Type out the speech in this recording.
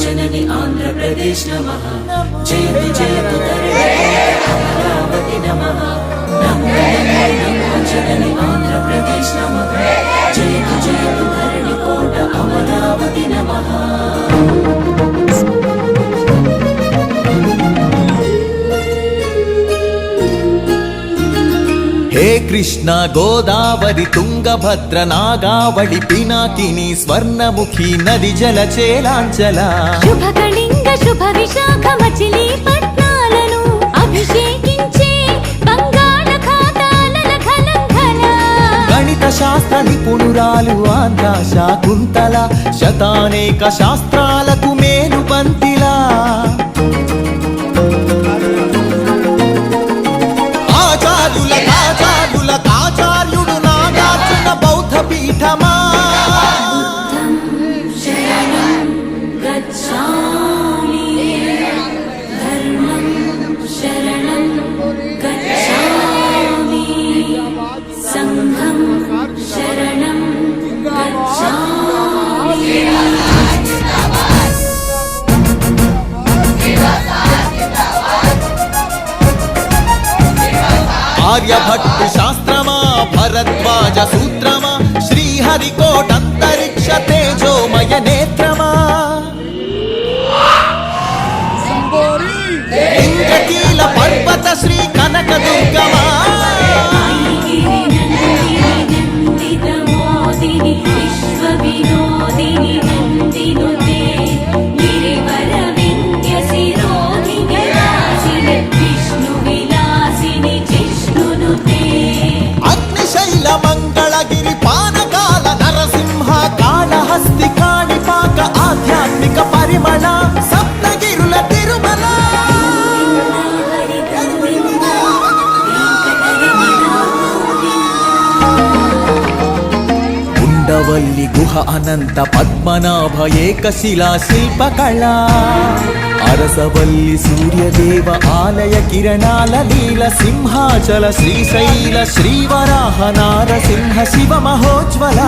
जननी आंध्र प्रदेश नमः जयतु जयतु अमरावती नमः नमो नमो जननी आंध्र प्रदेश नमः जयतु जयतु धरणिकोट अमरावती नमः। हे कृष्ण गोदावरी तुंगभद्र नागावळि पिनाकिनी स्वर्णमुखी नदी जलचेलांचला शुभकलिंग शुभ विशाख मचिलीपट्नाలను అభిషేకించే బంగాళాఖాతాల ఖలంఖల గణిత శాస్త్ర నిపుణురాలు ఆంధ్ర శాకుంతల శతానేక శాస్త్రాలకు మేలు పంతిలా ఆచార్యుడు నాగార్జున బౌద్ధ పీఠమా శరణం గచ్ఛామి ధర్మం శరణం గచ్ఛామి సంఘం శరణం గచ్ఛామి। ఆర్యభట్టు శాస్త్రమా భరద్వాజ సూత్రమా శ్రీహరికోటంతరిక్ష తేజోమయ నేత్రమా ఇంద్రకీల పర్వత శ్రీ కనక దుర్గమా మంగళగిరి పానకాల నరసింహ కాళహస్తి కాణిపాక ఆధ్యాత్మిక పరిమళ సప్తగిరుల తిరుమల ఉండవల్లి గుహ అనంత పద్మనాభ ఏకశిలా శిల్పకళ అరసవల్లి సూర్యదేవ ఆలయ కిరణాల లీల సింహాచల శ్రీశైల శ్రీవరాహ నారసింహ శివ మహోజ్వల